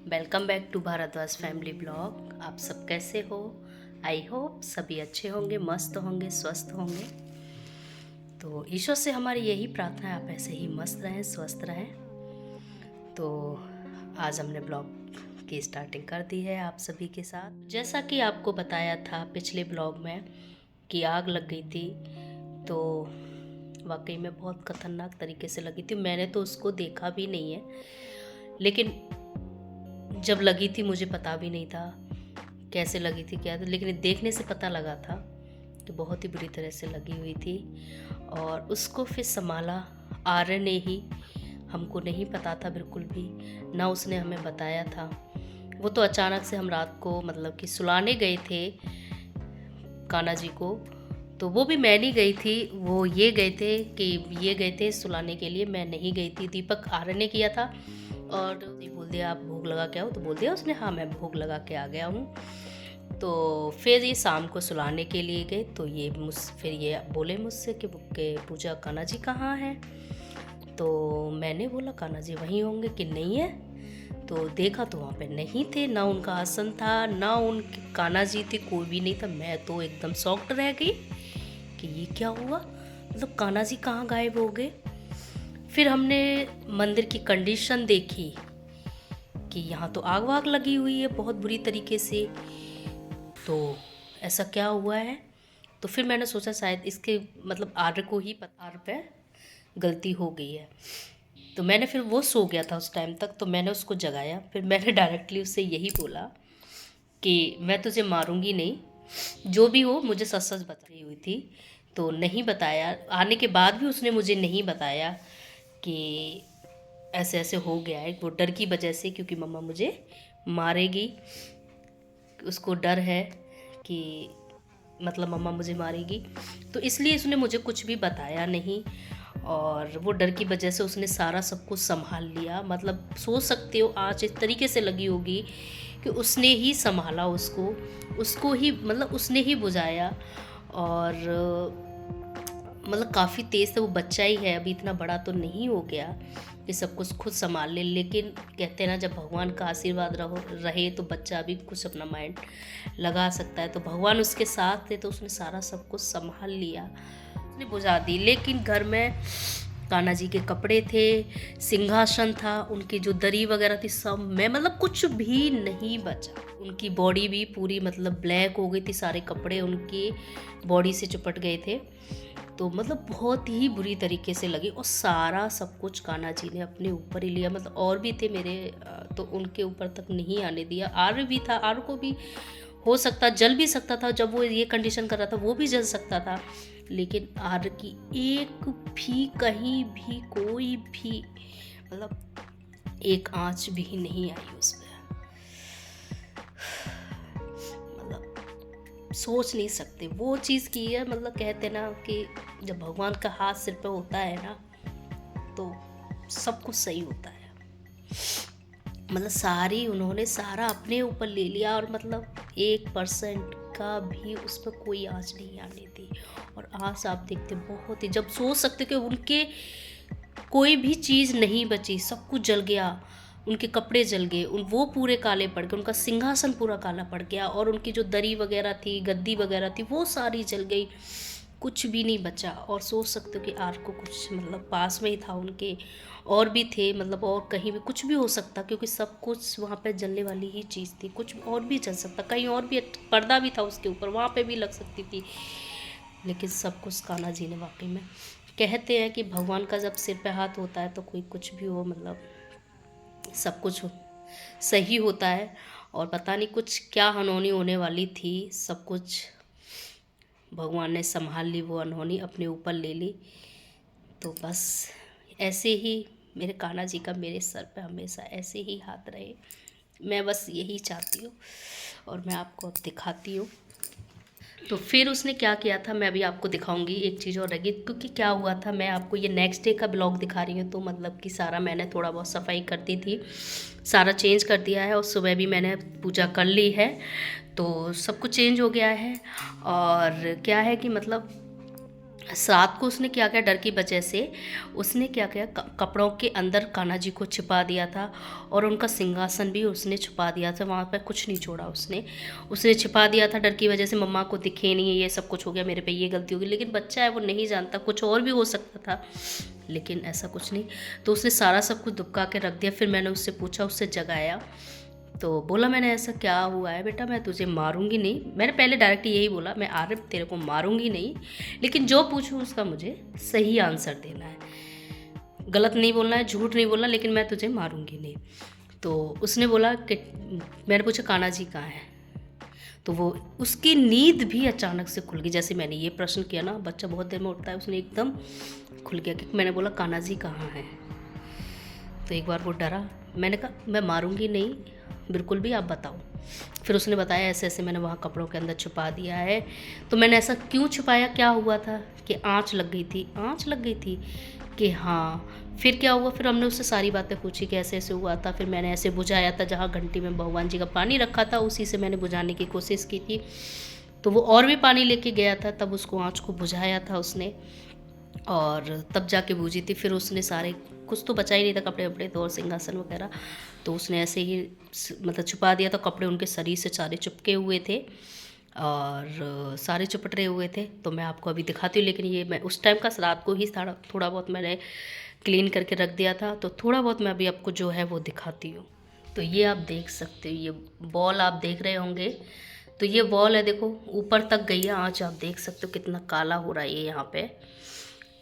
Welcome back to Bharadwaj family blog. आप सब कैसे हो? आई होप सभी अच्छे होंगे, मस्त होंगे, स्वस्थ होंगे। तो ईश्वर से हमारी यही प्रार्थना है, आप ऐसे ही मस्त रहें, स्वस्थ रहें। तो आज हमने ब्लॉग की स्टार्टिंग कर दी है आप सभी के साथ। जैसा कि आपको बताया था पिछले ब्लॉग में कि आग लग गई थी, तो वाकई में बहुत खतरनाक तरीके से लगी थी। मैंने तो उसको देखा भी नहीं है, लेकिन जब लगी थी मुझे पता भी नहीं था कैसे लगी थी, क्या था, लेकिन देखने से पता लगा था कि बहुत ही बुरी तरह से लगी हुई थी। और उसको फिर संभाला आर्य ने ही, हमको नहीं पता था बिल्कुल भी, ना उसने हमें बताया था। वो तो अचानक से, हम रात को मतलब कि सुलाने गए थे कान्हा जी को, तो वो भी मैं नहीं गई थी, वो ये गए थे कि ये गए थे सुलाने के लिए, मैं नहीं गई थी। दीपक आर्य ने किया था और ये बोल दिया आप भोग लगा के आओ, तो बोल दिया उसने हाँ मैं भोग लगा के आ गया हूँ। तो फिर ये शाम को सुलाने के लिए गए, तो ये फिर ये बोले मुझसे कि पूजा कान्हा जी कहाँ है। तो मैंने बोला कान्हा जी वहीं होंगे कि नहीं है। तो देखा तो वहाँ पे नहीं थे, ना उनका आसन था, ना उनके कान्हा जी थे, कोई भी नहीं था। मैं तो एकदम शॉक्ड रह गई कि ये क्या हुआ, मतलब कान्हा जी कहाँ गायब हो गए। फिर हमने मंदिर की कंडीशन देखी कि यहाँ तो आग वाग लगी हुई है बहुत बुरी तरीके से, तो ऐसा क्या हुआ है। तो फिर मैंने सोचा शायद इसके मतलब आर्य को ही आर्य पे गलती हो गई है। तो मैंने फिर, वो सो गया था उस टाइम तक, तो मैंने उसको जगाया। फिर मैंने डायरेक्टली उससे यही बोला कि मैं तुझे मारूंगी नहीं, जो भी हो मुझे सच सच बताई हुई थी। तो नहीं बताया, आने के बाद भी उसने मुझे नहीं बताया कि ऐसे ऐसे हो गया है। वो डर की वजह से, क्योंकि मम्मा मुझे मारेगी, उसको डर है कि मतलब मम्मा मुझे मारेगी, तो इसलिए उसने मुझे कुछ भी बताया नहीं। और वो डर की वजह से उसने सारा सब कुछ संभाल लिया। मतलब सोच सकते हो आज इस तरीके से लगी होगी कि उसने ही संभाला उसको ही मतलब उसने ही बुझाया। और मतलब काफ़ी तेज़ से, वो बच्चा ही है अभी, इतना बड़ा तो नहीं हो गया कि सब कुछ खुद संभाल ले। लेकिन कहते हैं ना, जब भगवान का आशीर्वाद रहे तो बच्चा भी कुछ अपना माइंड लगा सकता है। तो भगवान उसके साथ थे, तो उसने सारा सब कुछ संभाल लिया, उसने बुझा दी। लेकिन घर में कान्हा जी के कपड़े थे, सिंहासन था, उनकी जो दरी वगैरह थी सब में, मतलब कुछ भी नहीं बचा। उनकी बॉडी भी पूरी मतलब ब्लैक हो गई थी, सारे कपड़े उनकी बॉडी से चिपट गए थे। तो मतलब बहुत ही बुरी तरीके से लगी। और सारा सब कुछ कान्हा जी ने अपने ऊपर ही लिया। मतलब और भी थे मेरे, तो उनके ऊपर तक नहीं आने दिया। आर्य भी था, आर्य को भी हो सकता, जल भी सकता था, जब वो ये कंडीशन कर रहा था वो भी जल सकता था। लेकिन आर्य की एक भी, कहीं भी, कोई भी मतलब एक आंच भी नहीं आई उस पर। मतलब सोच नहीं सकते वो चीज़ की है। मतलब कहते ना कि जब भगवान का हाथ सिर पे होता है ना, तो सब कुछ सही होता है। मतलब सारी, उन्होंने सारा अपने ऊपर ले लिया, और मतलब 1% का भी उस पर कोई आँच नहीं आने दी। और आज आप देखते बहुत ही, जब सोच सकते कि उनके कोई भी चीज़ नहीं बची, सब कुछ जल गया, उनके कपड़े जल गए, वो पूरे काले पड़ गए, उनका सिंहासन पूरा काला पड़ गया, और उनकी जो दरी वगैरह थी, गद्दी वगैरह थी, वो सारी जल गई, कुछ भी नहीं बचा। और सोच सकते हो कि आर्य को कुछ मतलब पास में ही था उनके, और भी थे, मतलब और कहीं भी कुछ भी हो सकता, क्योंकि सब कुछ वहाँ पे जलने वाली ही चीज़ थी। कुछ और भी जल सकता, कहीं और भी पर्दा भी था उसके ऊपर, वहाँ पे भी लग सकती थी। लेकिन सब कुछ कान्हा जी ने वाकई में, कहते हैं कि भगवान का जब सिर पे हाथ होता है तो कोई कुछ भी हो, मतलब सब कुछ सही होता है। और पता नहीं कुछ क्या अनहोनी होने वाली थी, सब कुछ भगवान ने संभाल ली, वो अनहोनी अपने ऊपर ले ली। तो बस ऐसे ही मेरे कान्हा जी का मेरे सर पे हमेशा ऐसे ही हाथ रहे, मैं बस यही चाहती हूँ। और मैं आपको अब दिखाती हूँ। तो फिर उसने क्या किया था, मैं अभी आपको दिखाऊंगी। एक चीज़ और रही, क्योंकि क्या हुआ था, मैं आपको ये नेक्स्ट डे का ब्लॉग दिखा रही हूँ। तो मतलब कि सारा मैंने थोड़ा बहुत सफाई कर दी थी, सारा चेंज कर दिया है, और सुबह भी मैंने पूजा कर ली है, तो सब कुछ चेंज हो गया है। और क्या है कि मतलब रात को उसने क्या किया, डर की वजह से उसने क्या किया, कपड़ों के अंदर कान्हा जी को छिपा दिया था और उनका सिंहासन भी उसने छुपा दिया था, वहाँ पर कुछ नहीं छोड़ा उसने छिपा दिया था डर की वजह से, मम्मा को दिखे नहीं, ये सब कुछ हो गया, मेरे पे ये गलती होगी। लेकिन बच्चा है, वो नहीं जानता, कुछ और भी हो सकता था, लेकिन ऐसा कुछ नहीं। तो उसने सारा सब कुछ दुबका के रख दिया। फिर मैंने उससे पूछा, उससे जगाया, तो बोला मैंने ऐसा क्या हुआ है बेटा, मैं तुझे मारूंगी नहीं। मैंने पहले डायरेक्ट यही बोला, मैं आरिफ तेरे को मारूंगी नहीं, लेकिन जो पूछूं उसका मुझे सही आंसर देना है, गलत नहीं बोलना है, झूठ नहीं बोलना, लेकिन मैं तुझे मारूंगी नहीं। तो उसने बोला कि, मैंने पूछा कान्हा जी कहाँ हैं, तो वो उसकी नींद भी अचानक से खुल गई। जैसे मैंने ये प्रश्न किया ना, बच्चा बहुत देर में उठता है, उसने एकदम खुल गया कि मैंने बोला कान्हा जी कहाँ हैं। तो एक बार वो डरा, मैंने कहा मैं मारूंगी नहीं बिल्कुल भी, आप बताओ। फिर उसने बताया ऐसे ऐसे मैंने वहाँ कपड़ों के अंदर छुपा दिया है। तो मैंने ऐसा क्यों छुपाया, क्या हुआ था कि आँच लग गई थी, आँच लग गई थी कि हाँ। फिर क्या हुआ, फिर हमने उससे सारी बातें पूछी कि ऐसे ऐसे हुआ था। फिर मैंने ऐसे बुझाया था, जहाँ घंटी में भगवान जी का पानी रखा था उसी से मैंने बुझाने की कोशिश की थी। तो वो और भी पानी लेके गया था, तब उसको आँच को बुझाया था उसने, और तब जाके बूझी थी। फिर उसने सारे, कुछ तो बचा ही नहीं था, कपड़े वपड़े तो और सिंहासन वगैरह, तो उसने ऐसे ही मतलब छुपा दिया था। कपड़े उनके शरीर से सारे चिपके हुए थे और सारे चुपट रहे हुए थे। तो मैं आपको अभी दिखाती हूँ, लेकिन ये मैं उस टाइम का रात को ही थोड़ा बहुत मैंने क्लीन करके रख दिया था, तो थोड़ा बहुत मैं अभी आपको जो है वो दिखाती हूँ। तो ये आप देख सकते हो, ये बॉल आप देख रहे होंगे, तो ये बॉल है, देखो ऊपर तक गई है आँच, आप देख सकते हो कितना काला हो रहा है ये,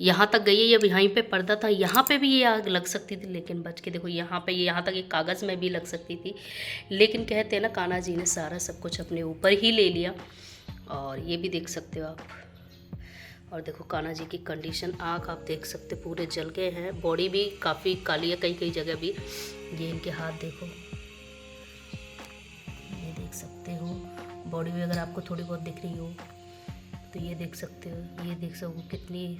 यहाँ तक गई है। ये यहीं पे पर्दा था, यहाँ पे भी ये आग लग सकती थी, लेकिन बच के देखो यहाँ पे, ये यहाँ तक एक कागज़ में भी लग सकती थी, लेकिन कहते हैं ना कान्हा जी ने सारा सब कुछ अपने ऊपर ही ले लिया। और ये भी देख सकते हो आप, और देखो कान्हा जी की कंडीशन, आँख आप देख सकते हो पूरे जल गए हैं, बॉडी भी काफ़ी काली है कई कई जगह भी। ये इनके हाथ देखो, ये देख सकते हो, बॉडी भी अगर आपको थोड़ी बहुत दिख रही हो तो ये देख सकते हो, ये देख सकते हो कितनी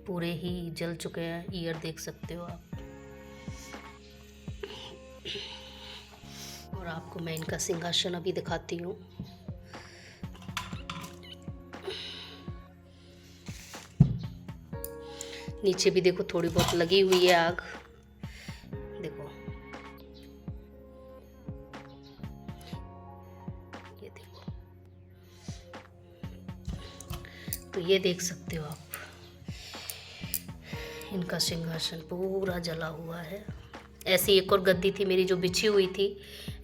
पूरे ही जल चुके हैं। ईयर देख सकते हो आप, और आपको मैं इनका सिंहासन अभी दिखाती हूँ। नीचे भी देखो थोड़ी बहुत लगी हुई है आग, देखो ये देखो, तो ये देख सकते हो आप, इनका सिंहासन पूरा जला हुआ है। ऐसी एक और गद्दी थी मेरी जो बिछी हुई थी,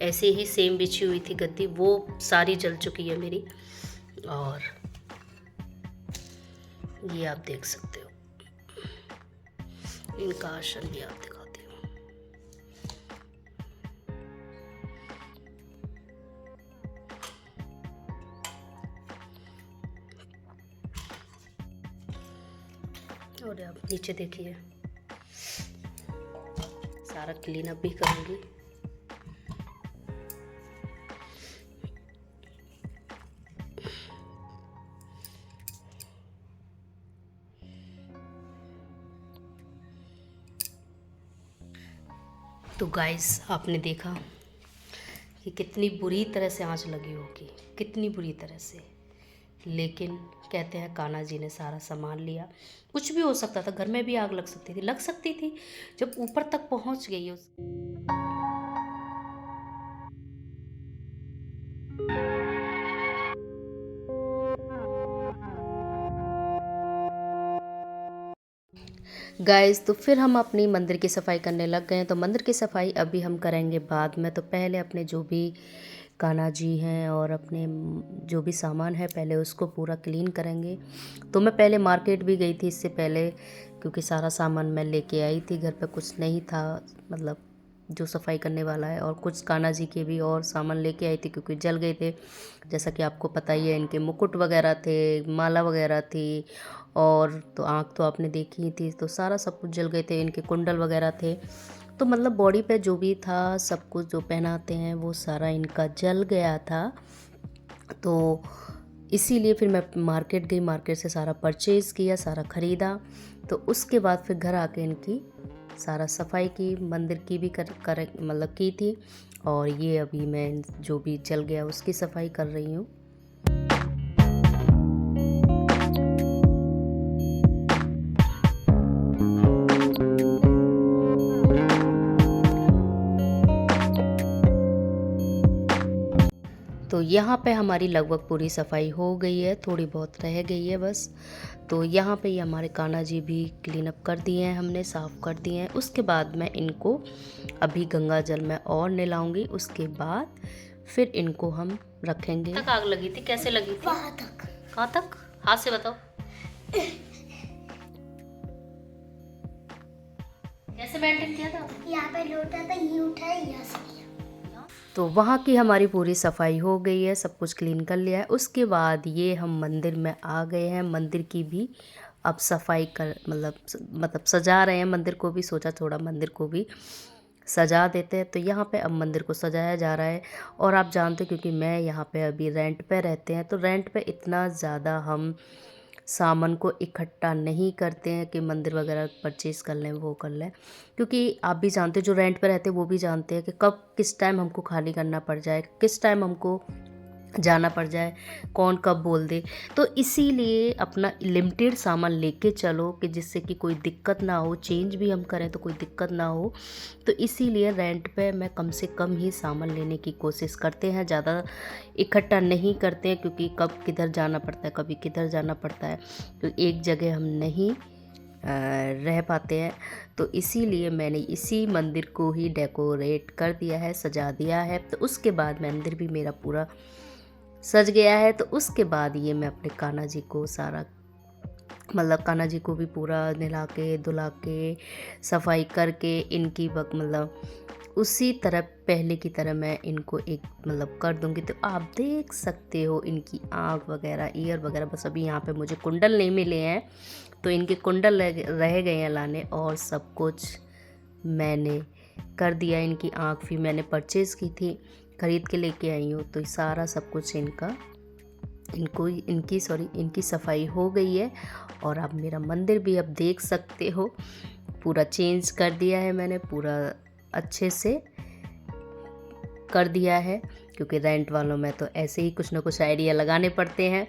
ऐसे ही सेम बिछी हुई थी गद्दी, वो सारी जल चुकी है मेरी। और ये आप देख सकते हो, इनका आसन भी आप दिखाती हूँ। और आप नीचे देखिए, सारा क्लीन अप भी करूँगी। तो गाइस आपने देखा कि कितनी बुरी तरह से आंच लगी होगी, कितनी बुरी तरह से, लेकिन कहते हैं कान्हा जी ने सारा सामान लिया। कुछ भी हो सकता था, घर में भी आग लग सकती थी जब ऊपर तक पहुंच गई उस। गाइस तो फिर हम अपनी मंदिर की सफाई करने लग गए। तो मंदिर की सफाई अभी हम करेंगे बाद में, तो पहले अपने जो भी कान्हा जी हैं और अपने जो भी सामान है पहले उसको पूरा क्लीन करेंगे। तो मैं पहले मार्केट भी गई थी इससे पहले, क्योंकि सारा सामान मैं लेके आई थी, घर पे कुछ नहीं था मतलब जो सफाई करने वाला है, और कुछ कान्हा जी के भी और सामान लेके आई थी क्योंकि जल गए थे। जैसा कि आपको पता ही है, इनके मुकुट वगैरह थे, माला वगैरह थी, और तो आँख तो आपने देखी ही थी, तो सारा सब कुछ जल गए थे। इनके कुंडल वगैरह थे, तो मतलब बॉडी पे जो भी था सब कुछ जो पहनाते हैं वो सारा इनका जल गया था। तो इसीलिए फिर मैं मार्केट गई, मार्केट से सारा परचेज़ किया, सारा ख़रीदा। तो उसके बाद फिर घर आके इनकी सारा सफाई की, मंदिर की भी कर मतलब की थी। और ये अभी मैं जो भी जल गया उसकी सफाई कर रही हूँ। यहाँ पे हमारी लगभग पूरी सफाई हो गई है, थोड़ी बहुत रह गई है बस। तो यहाँ पे ये हमारे कान्हा जी भी क्लीन अप कर दिए हैं, हमने साफ़ कर दिए हैं। उसके बाद मैं इनको अभी गंगा जल में और नहलाऊंगी, उसके बाद फिर इनको हम रखेंगे। तक आग लगी थी, कैसे लगी थी? वहाँ तक। कहाँ तक? हाथ से बताओ। कैसे मेंटेन किया था? यहाँ पे लोटा था, ये उठाया, यहाँ से किया। तो वहाँ की हमारी पूरी सफाई हो गई है, सब कुछ क्लीन कर लिया है। उसके बाद ये हम मंदिर में आ गए हैं। मंदिर की भी अब सफाई कर मतलब सजा रहे हैं मंदिर को भी। सोचा थोड़ा मंदिर को भी सजा देते हैं। तो यहाँ पे अब मंदिर को सजाया जा रहा है। और आप जानते हो क्योंकि मैं यहाँ पे अभी रेंट पे रहते हैं, तो रेंट पे इतना ज़्यादा हम सामान को इकट्ठा नहीं करते हैं कि मंदिर वगैरह परचेज़ कर लें, वो कर लें। क्योंकि आप भी जानते हो, जो रेंट पे रहते हैं वो भी जानते हैं कि कब किस टाइम हमको खाली करना पड़ जाए, किस टाइम हमको जाना पड़ जाए, कौन कब बोल दे। तो इसीलिए अपना लिमिटेड सामान लेके चलो कि जिससे कि कोई दिक्कत ना हो, चेंज भी हम करें तो कोई दिक्कत ना हो। तो इसीलिए रेंट पे मैं कम से कम ही सामान लेने की कोशिश करते हैं, ज़्यादा इकट्ठा नहीं करते हैं क्योंकि कब किधर जाना पड़ता है, कभी किधर जाना पड़ता है, तो एक जगह हम नहीं रह पाते हैं। तो इसीलिए मैंने इसी मंदिर को ही डेकोरेट कर दिया है, सजा दिया है। तो उसके बाद मंदिर भी मेरा पूरा सज गया है। तो उसके बाद ये मैं अपने कान्हा जी को सारा कान्हा जी को भी पूरा नहला के धुला के सफाई करके इनकी उसी तरह पहले की तरह मैं इनको एक कर दूंगी। तो आप देख सकते हो इनकी आँख वगैरह, ईयर वगैरह। बस अभी यहाँ पे मुझे कुंडल नहीं मिले हैं, तो इनके कुंडल रह गए हैं लाने, और सब कुछ मैंने कर दिया। इनकी आँख भी मैंने परचेज़ की थी, खरीद के लेके आई हूँ। तो सारा सब कुछ इनकी सफाई हो गई है। और अब मेरा मंदिर भी अब देख सकते हो पूरा चेंज कर दिया है मैंने, पूरा अच्छे से कर दिया है। क्योंकि रेंट वालों में तो ऐसे ही कुछ ना कुछ आइडिया लगाने पड़ते हैं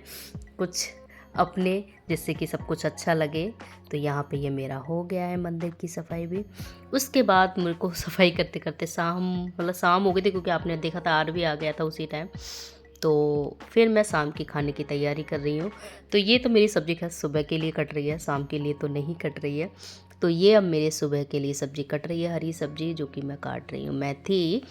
कुछ अपने, जिससे कि सब कुछ अच्छा लगे। तो यहाँ पे ये मेरा हो गया है मंदिर की सफाई भी। उसके बाद मेरे को सफाई करते करते शाम हो गई थी, क्योंकि आपने देखा था 8 भी आ गया था उसी टाइम। तो फिर मैं शाम की खाने की तैयारी कर रही हूँ। तो ये तो मेरी सब्ज़ी सुबह के लिए कट रही है, शाम के लिए तो नहीं कट रही है। तो ये अब मेरे सुबह के लिए सब्ज़ी कट रही है, हरी सब्ज़ी, जो कि मैं काट रही हूँ मेथी।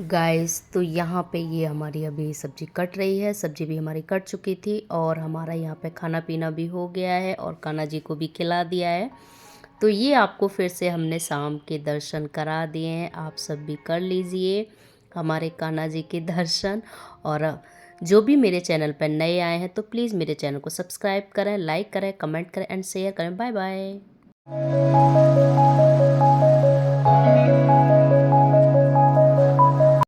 गाइस, तो यहाँ पे ये हमारी अभी सब्ज़ी कट रही है। सब्ज़ी भी हमारी कट चुकी थी और हमारा यहाँ पे खाना पीना भी हो गया है और कान्हा जी को भी खिला दिया है। तो ये आपको फिर से हमने शाम के दर्शन करा दिए हैं, आप सब भी कर लीजिए हमारे कान्हा जी के दर्शन। और जो भी मेरे चैनल पर नए आए हैं तो प्लीज़ मेरे चैनल को सब्सक्राइब करें, लाइक करें, कमेंट करें एंड शेयर करें। Bye bye.